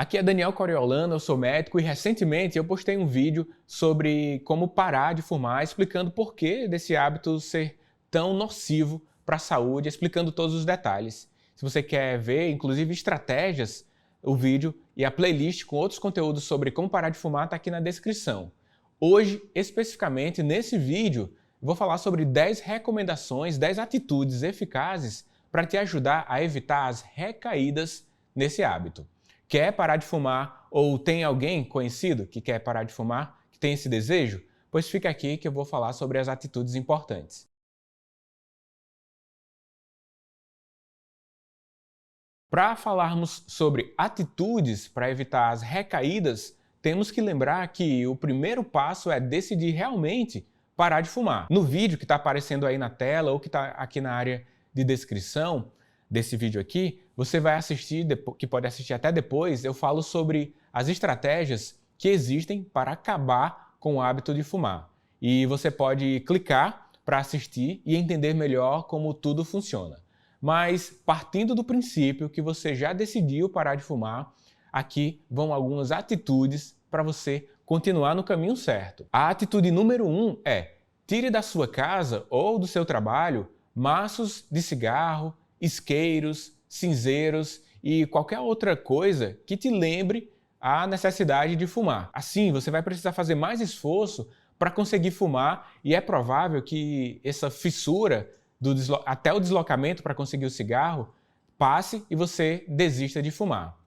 Aqui é Daniel Coriolano, eu sou médico e recentemente eu postei um vídeo sobre como parar de fumar, explicando por que desse hábito ser tão nocivo para a saúde, explicando todos os detalhes. Se você quer ver, inclusive, estratégias, o vídeo e a playlist com outros conteúdos sobre como parar de fumar está aqui na descrição. Hoje, especificamente nesse vídeo, vou falar sobre 10 recomendações, 10 atitudes eficazes para te ajudar a evitar as recaídas nesse hábito. Quer parar de fumar ou tem alguém conhecido que quer parar de fumar, que tem esse desejo? Pois fica aqui que eu vou falar sobre as atitudes importantes. Para falarmos sobre atitudes para evitar as recaídas, temos que lembrar que o primeiro passo é decidir realmente parar de fumar. No vídeo que está aparecendo aí na tela ou que está aqui na área de descrição desse vídeo aqui, você vai assistir, que pode assistir até depois, eu falo sobre as estratégias que existem para acabar com o hábito de fumar. E você pode clicar para assistir e entender melhor como tudo funciona. Mas partindo do princípio que você já decidiu parar de fumar, aqui vão algumas atitudes para você continuar no caminho certo. A atitude número 1 é: tire da sua casa ou do seu trabalho maços de cigarro, isqueiros, cinzeiros e qualquer outra coisa que te lembre a necessidade de fumar. Assim, você vai precisar fazer mais esforço para conseguir fumar e é provável que essa fissura até o deslocamento para conseguir o cigarro passe e você desista de fumar.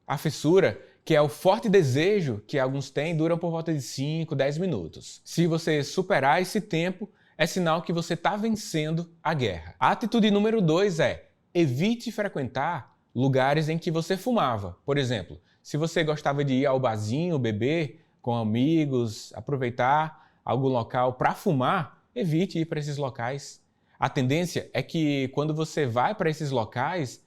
A fissura, que é o forte desejo que alguns têm, dura por volta de 5, 10 minutos. Se você superar esse tempo, é sinal que você está vencendo a guerra. A atitude número 2 é: evite frequentar lugares em que você fumava. Por exemplo, se você gostava de ir ao barzinho, beber com amigos, aproveitar algum local para fumar, evite ir para esses locais. A tendência é que quando você vai para esses locais,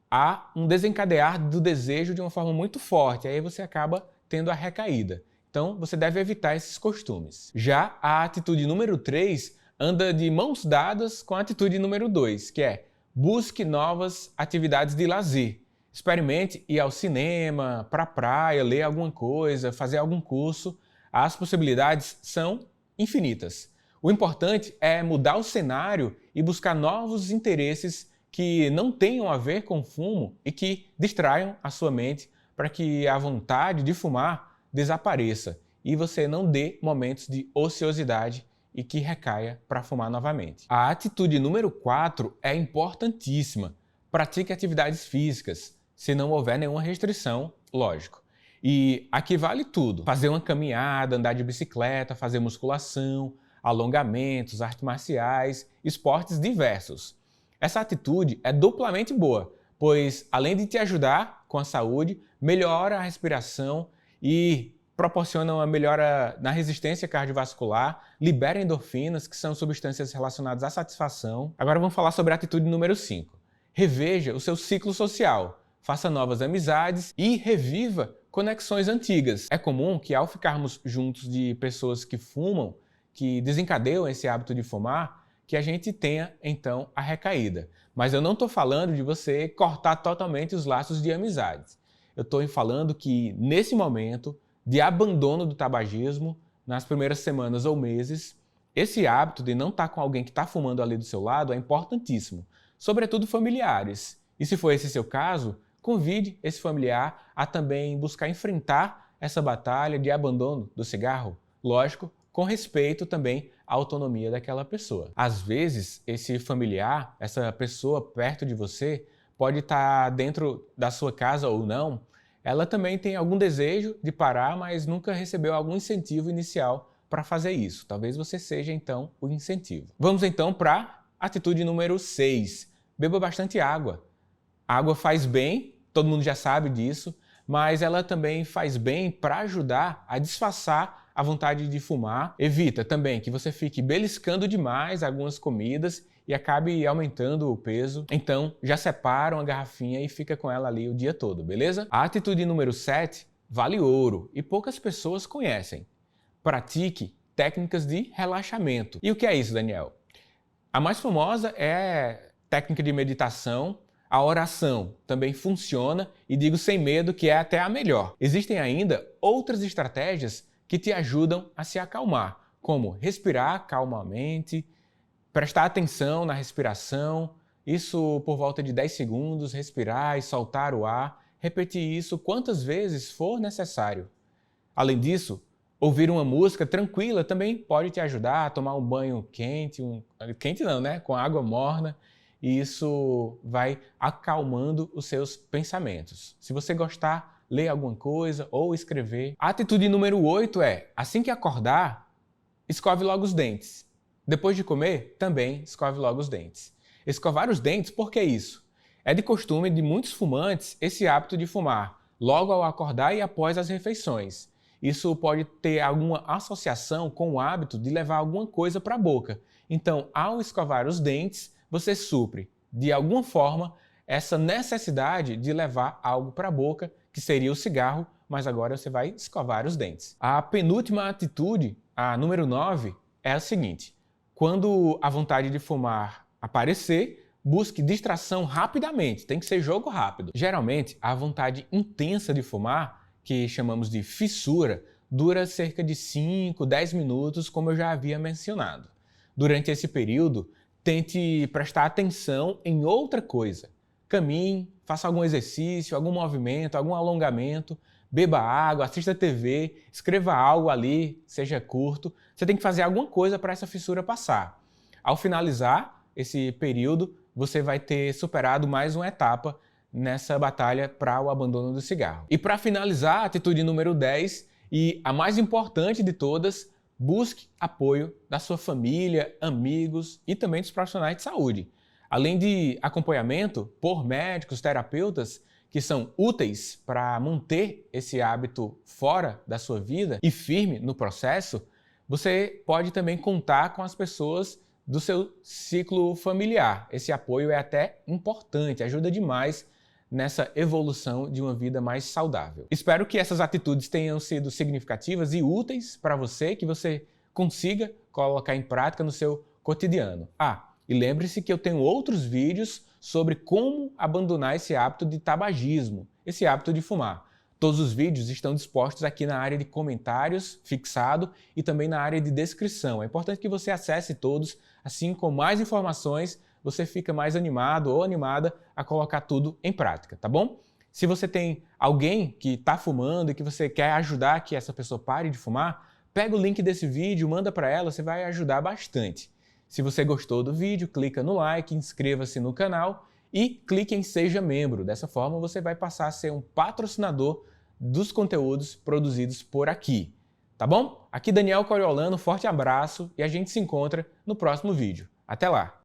há um desencadear do desejo de uma forma muito forte, aí você acaba tendo a recaída. Então, você deve evitar esses costumes. Já a atitude número 3 anda de mãos dadas com a atitude número 2, que é: busque novas atividades de lazer. Experimente ir ao cinema, para a praia, ler alguma coisa, fazer algum curso. As possibilidades são infinitas. O importante é mudar o cenário e buscar novos interesses que não tenham a ver com fumo e que distraiam a sua mente para que a vontade de fumar desapareça e você não dê momentos de ociosidade e que recaia para fumar novamente. A atitude número 4 é importantíssima. Pratique atividades físicas, se não houver nenhuma restrição, lógico. E aqui vale tudo: fazer uma caminhada, andar de bicicleta, fazer musculação, alongamentos, artes marciais, esportes diversos. Essa atitude é duplamente boa, pois além de te ajudar com a saúde, melhora a respiração e proporciona uma melhora na resistência cardiovascular, libera endorfinas, que são substâncias relacionadas à satisfação. Agora vamos falar sobre a atitude número 5. Reveja o seu ciclo social, faça novas amizades e reviva conexões antigas. É comum que ao ficarmos juntos de pessoas que fumam, que desencadeiam esse hábito de fumar, que a gente tenha, então, a recaída. Mas eu não estou falando de você cortar totalmente os laços de amizades. Eu estou falando que, nesse momento de abandono do tabagismo, nas primeiras semanas ou meses, esse hábito de não estar com alguém que está fumando ali do seu lado é importantíssimo, sobretudo familiares. E se for esse seu caso, convide esse familiar a também buscar enfrentar essa batalha de abandono do cigarro, lógico, com respeito também à autonomia daquela pessoa. Às vezes, esse familiar, essa pessoa perto de você, pode estar dentro da sua casa ou não, ela também tem algum desejo de parar, mas nunca recebeu algum incentivo inicial para fazer isso. Talvez você seja, então, o incentivo. Vamos, então, para a atitude número 6. Beba bastante água. A água faz bem, todo mundo já sabe disso, mas ela também faz bem para ajudar a disfarçar a vontade de fumar. Evita também que você fique beliscando demais algumas comidas e acabe aumentando o peso. Então, já separa uma garrafinha e fica com ela ali o dia todo, beleza? A atitude número 7 vale ouro e poucas pessoas conhecem. Pratique técnicas de relaxamento. E o que é isso, Daniel? A mais famosa é técnica de meditação, A oração também funciona e digo sem medo que é até a melhor. Existem ainda outras estratégias que te ajudam a se acalmar, como respirar calmamente, prestar atenção na respiração, isso por volta de 10 segundos, respirar e soltar o ar, repetir isso quantas vezes for necessário. Além disso, ouvir uma música tranquila também pode te ajudar a tomar um banho quente, quente não, né? Com água morna, e isso vai acalmando os seus pensamentos. Se você gostar, ler alguma coisa ou escrever. A atitude número 8 é, assim que acordar, escove logo os dentes. Depois de comer, também escove logo os dentes. Escovar os dentes, por que isso? É de costume de muitos fumantes esse hábito de fumar logo ao acordar e após as refeições. Isso pode ter alguma associação com o hábito de levar alguma coisa para a boca. Então, ao escovar os dentes, você supre, de alguma forma, essa necessidade de levar algo para a boca, que seria o cigarro, mas agora você vai escovar os dentes. A penúltima atitude, a número 9, é a seguinte: quando a vontade de fumar aparecer, busque distração rapidamente, tem que ser jogo rápido. Geralmente, a vontade intensa de fumar, que chamamos de fissura, dura cerca de 5, 10 minutos, como eu já havia mencionado. Durante esse período, tente prestar atenção em outra coisa. Caminhe, faça algum exercício, algum movimento, algum alongamento, beba água, assista TV, escreva algo ali, seja curto. Você tem que fazer alguma coisa para essa fissura passar. Ao finalizar esse período, você vai ter superado mais uma etapa nessa batalha para o abandono do cigarro. E para finalizar, a atitude número 10, e a mais importante de todas, busque apoio da sua família, amigos e também dos profissionais de saúde. Além de acompanhamento por médicos, terapeutas, que são úteis para manter esse hábito fora da sua vida e firme no processo, você pode também contar com as pessoas do seu ciclo familiar. Esse apoio é até importante, ajuda demais nessa evolução de uma vida mais saudável. Espero que essas atitudes tenham sido significativas e úteis para você, que você consiga colocar em prática no seu cotidiano. E lembre-se que eu tenho outros vídeos sobre como abandonar esse hábito de tabagismo, esse hábito de fumar. Todos os vídeos estão dispostos aqui na área de comentários, fixado, e também na área de descrição. É importante que você acesse todos, assim com mais informações, você fica mais animado ou animada a colocar tudo em prática, tá bom? Se você tem alguém que está fumando e que você quer ajudar que essa pessoa pare de fumar, pega o link desse vídeo, manda para ela, você vai ajudar bastante. Se você gostou do vídeo, clica no like, inscreva-se no canal e clique em Seja Membro. Dessa forma você vai passar a ser um patrocinador dos conteúdos produzidos por aqui. Tá bom? Aqui Daniel Coriolano, forte abraço e a gente se encontra no próximo vídeo. Até lá!